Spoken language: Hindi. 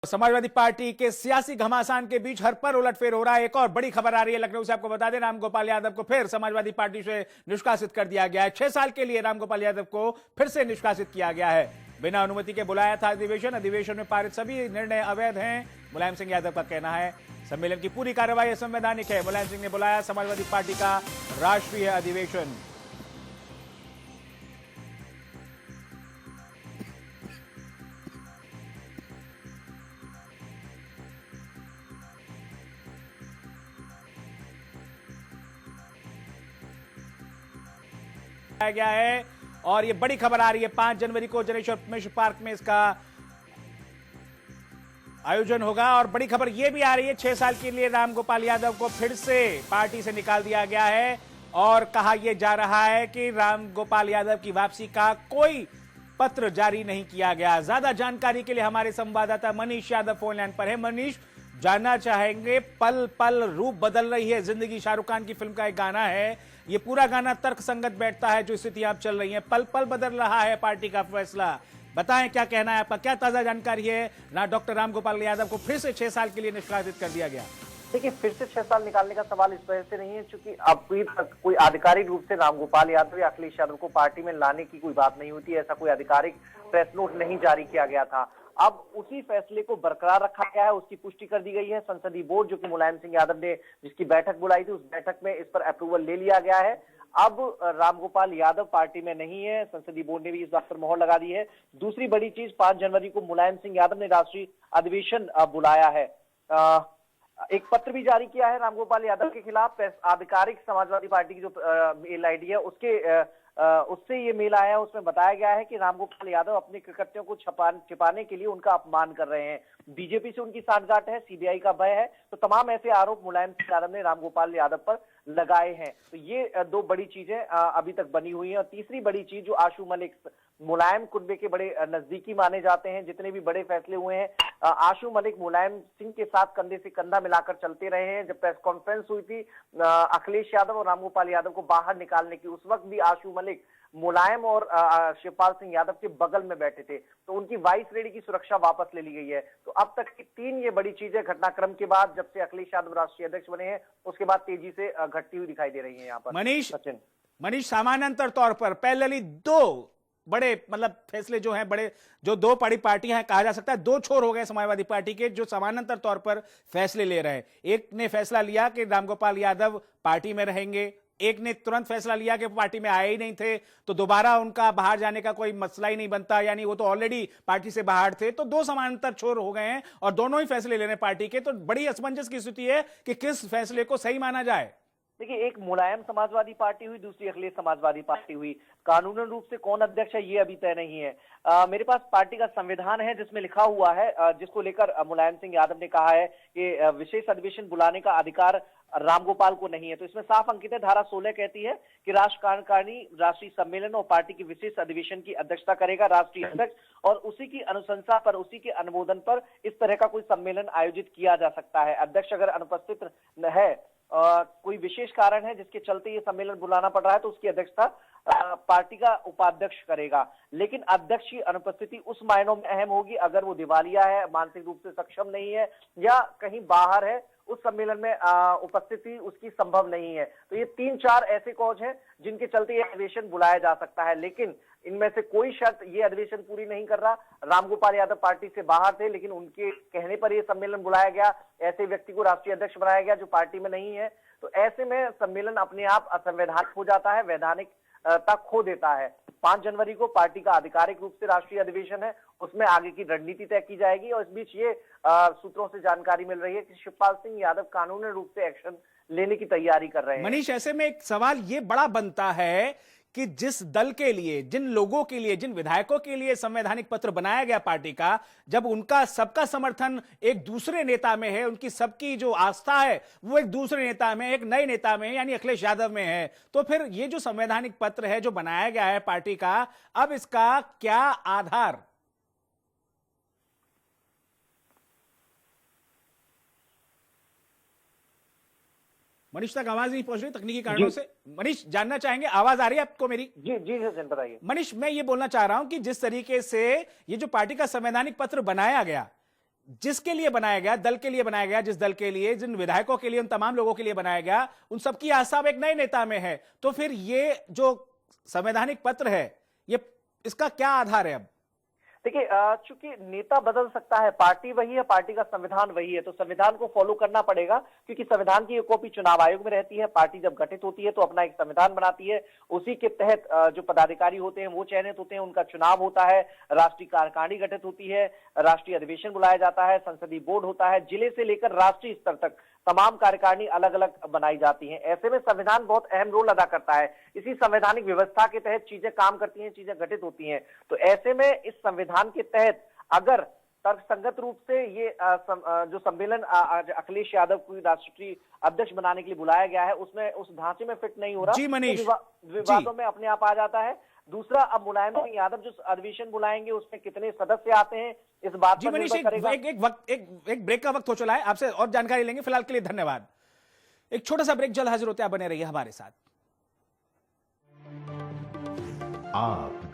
समाजवादी पार्टी के सियासी घमासान के बीच हर पर उलटफेर हो रहा है। एक और बड़ी खबर आ रही है लखनऊ से, आपको बता दें, रामगोपाल यादव को फिर समाजवादी पार्टी से निष्कासित कर दिया गया है। 6 साल के लिए रामगोपाल यादव को फिर से निष्कासित किया गया है। बिना अनुमति के बुलाया था अधिवेशन में पारित सभी निर्णय अवैध हैं, मुलायम सिंह यादव का कहना है। सम्मेलन की पूरी कार्रवाई असंवैधानिक है। मुलायम सिंह ने बुलाया समाजवादी पार्टी का राष्ट्रीय अधिवेशन। गया है और ये बड़ी खबर आ रही है। 5 जनवरी को जनेश्वर मिश्र पार्क में इसका आयोजन होगा और बड़ी खबर यह भी आ रही है 6 साल के लिए रामगोपाल यादव को फिर से पार्टी से निकाल दिया गया है और कहा यह जा रहा है कि रामगोपाल यादव की वापसी का कोई पत्र जारी नहीं किया गया। ज्यादा जानकारी के लिए हमारे संवाददाता मनीष यादव फोन लाइन पर है। मनीष, जानना चाहेंगे, पल पल रूप बदल रही है जिंदगी, शाहरुख खान की फिल्म का एक गाना है, ये पूरा गाना तर्क संगत बैठता है जो स्थिति आप चल रही है। पल पल बदल रहा है पार्टी का फैसला, बताएं क्या कहना है आपका, क्या ताजा जानकारी है? ना डॉक्टर रामगोपाल यादव को फिर से 6 साल के लिए निष्कासित कर दिया गया। देखिए, फिर से 6 साल निकालने का सवाल इस वजह से नहीं है क्योंकि अब कोई आधिकारिक रूप से रामगोपाल यादव या अखिलेश यादव को पार्टी में लाने की कोई बात नहीं होती है। ऐसा कोई आधिकारिक प्रेस नोट नहीं जारी किया गया था। अब उसी फैसले को बरकरार रखा गया है, उसकी पुष्टि कर दी गई है। संसदीय बोर्ड जो कि मुलायम सिंह यादव ने जिसकी बैठक बुलाई थी, उस बैठक में इस पर अप्रूवल ले लिया गया है। अब रामगोपाल यादव पार्टी में नहीं है, संसदीय बोर्ड ने भी इस बात पर मोहर लगा दी है। दूसरी बड़ी चीज, 5 जनवरी को मुलायम सिंह यादव ने राष्ट्रीय अधिवेशन बुलाया है। एक पत्र भी जारी किया है रामगोपाल यादव के खिलाफ। आधिकारिक समाजवादी पार्टी की जो मेल आईडी है उससे ये मेल आया है। उसमें बताया गया है कि रामगोपाल यादव अपने कृत्यों को छिपाने के लिए उनका अपमान कर रहे हैं। बीजेपी से उनकी साठगांठ है, सीबीआई का भय है, तो तमाम ऐसे आरोप मुलायम सिंह यादव ने रामगोपाल यादव पर लगाए हैं। तो ये 2 बड़ी चीजें अभी तक बनी हुई हैं। और तीसरी बड़ी चीज, जो आशू मलिक मुलायम कुनबे के बड़े नजदीकी माने जाते हैं, जितने भी बड़े फैसले हुए हैं, आशू मलिक मुलायम सिंह के साथ कंधे से कंधा मिलाकर चलते रहे हैं। जब प्रेस कॉन्फ्रेंस हुई थी अखिलेश यादव और रामगोपाल यादव को बाहर निकालने की, उस वक्त भी आशू मलिक मुलायम और शिवपाल सिंह यादव के बगल में बैठे थे, तो उनकी वाइस लेडी की सुरक्षा वापस ले ली गई है। तो अब तक की 3 ये बड़ी चीजें घटनाक्रम के बाद, जब से अखिलेश यादव राष्ट्रीय अध्यक्ष बने हैं, उसके बाद तेजी से घटती हुई दिखाई दे रही है यहाँ पर। मनीष, सामान्यतर तौर पर पहले 2 बड़े फैसले जो हैं, बड़े जो 2 बड़ी पार्टियां हैं, कहा जा सकता है 2 छोर हो गए समाजवादी पार्टी के जो समानांतर तौर पर फैसले ले रहे हैं। एक ने फैसला लिया कि रामगोपाल यादव पार्टी में रहेंगे, एक ने तुरंत फैसला लिया कि पार्टी में आए ही नहीं थे तो दोबारा उनका बाहर जाने का कोई मसला ही नहीं बनता, यानी वो तो ऑलरेडी पार्टी से बाहर थे। तो 2 समानांतर छोर हो गए हैं और दोनों ही फैसले ले रहे हैं पार्टी के। तो बड़ी असमंजस की स्थिति है कि किस फैसले को सही माना जाए। देखिए, एक मुलायम समाजवादी पार्टी हुई, दूसरी अखिलेश समाजवादी पार्टी हुई। कानूनन रूप से कौन अध्यक्ष है ये अभी तय नहीं है। मेरे पास पार्टी का संविधान है जिसमें लिखा हुआ है, जिसको लेकर मुलायम सिंह यादव ने कहा है कि विशेष अधिवेशन बुलाने का अधिकार रामगोपाल को नहीं है। तो इसमें साफ अंकित है, धारा 16 कहती है कि राष्ट्र कार्यकारिणी राष्ट्रीय सम्मेलन और पार्टी की विशेष अधिवेशन की अध्यक्षता करेगा राष्ट्रीय अध्यक्ष, और उसी की अनुशंसा पर, उसी के अनुमोदन पर इस तरह का कोई सम्मेलन आयोजित किया जा सकता है। अध्यक्ष अगर अनुपस्थित है, कोई विशेष कारण है जिसके चलते ये सम्मेलन बुलाना पड़ रहा है, तो उसकी अध्यक्षता पार्टी का उपाध्यक्ष करेगा। लेकिन अध्यक्ष की अनुपस्थिति उस मायनों में अहम होगी अगर वो दिवालिया है, मानसिक रूप से सक्षम नहीं है या कहीं बाहर है, उस सम्मेलन में उपस्थिति उसकी संभव नहीं है। तो ये 3-4 ऐसे कॉज हैं जिनके चलते ये अधिवेशन बुलाया जा सकता है। लेकिन इनमें से कोई शर्त ये अधिवेशन पूरी नहीं कर रहा। रामगोपाल यादव पार्टी से बाहर थे, लेकिन उनके कहने पर यह सम्मेलन बुलाया गया। ऐसे व्यक्ति को राष्ट्रीय अध्यक्ष बनाया गया जो पार्टी में नहीं है। तो ऐसे में सम्मेलन अपने आप असंवैधानिक हो जाता है, वैधानिक तक खो देता है। 5 जनवरी को पार्टी का आधिकारिक रूप से राष्ट्रीय अधिवेशन है, उसमें आगे की रणनीति तय की जाएगी। और इस बीच ये सूत्रों से जानकारी मिल रही है कि शिवपाल सिंह यादव कानूनी रूप से एक्शन लेने की तैयारी कर रहे हैं। मनीष, ऐसे में एक सवाल ये बड़ा बनता है कि जिस दल के लिए, जिन लोगों के लिए, जिन विधायकों के लिए संवैधानिक पत्र बनाया गया पार्टी का, जब उनका सबका समर्थन एक दूसरे नेता में है, उनकी सबकी जो आस्था है वो एक दूसरे नेता में, एक नए नेता में यानी अखिलेश यादव में है, तो फिर ये जो संवैधानिक पत्र है जो बनाया गया है पार्टी का, अब इसका क्या आधार? मनीष तक आवाज नहीं पहुंच रही तकनीकी कारणों से। मनीष, जानना चाहेंगे, आवाज आ रही है आपको मेरी? जी जी बताइए। मनीष, मैं ये बोलना चाह रहा हूं कि जिस तरीके से ये जो पार्टी का संवैधानिक पत्र बनाया गया, जिसके लिए बनाया गया, दल के लिए बनाया गया, जिस दल के लिए, जिन विधायकों के लिए, उन तमाम लोगों के लिए बनाया गया, उन सबकी आस्था अब एक नए नेता में है। तो फिर ये जो संवैधानिक पत्र है, ये इसका क्या आधार है अब? देखिए, चूंकि नेता बदल सकता है, पार्टी वही है, पार्टी का संविधान वही है, तो संविधान को फॉलो करना पड़ेगा, क्योंकि संविधान की एक कॉपी चुनाव आयोग में रहती है। पार्टी जब गठित होती है तो अपना एक संविधान बनाती है, उसी के तहत जो पदाधिकारी होते हैं वो चयनित होते हैं, उनका चुनाव होता है, राष्ट्रीय कार्यकारिणी गठित होती है, राष्ट्रीय अधिवेशन बुलाया जाता है, संसदीय बोर्ड होता है, जिले से लेकर राष्ट्रीय स्तर तक तमाम कार्यकारिणी अलग अलग बनाई जाती हैं। ऐसे में संविधान बहुत अहम रोल अदा करता है। इसी संवैधानिक व्यवस्था के तहत चीजें काम करती हैं, चीजें घटित होती हैं। तो ऐसे में इस संविधान के तहत अगर तर्कसंगत रूप से ये जो सम्मेलन अखिलेश यादव को राष्ट्रीय अध्यक्ष बनाने के लिए बुलाया गया है, उसमें उस ढांचे में फिट नहीं हो रहा, जी मनीष, तो विवादों में अपने आप आ जाता है। दूसरा, अब मुलायम सिंह यादव जो अधिवेशन बुलाएंगे उसमें कितने सदस्य आते हैं, इस बात जी पर मनीष, निर्भर करेगा। एक ब्रेक का वक्त हो चला है, आपसे और जानकारी लेंगे। फिलहाल के लिए धन्यवाद। एक छोटा सा ब्रेक, जल्द हाजिर होते हैं, आप बने रहिए हमारे साथ। आप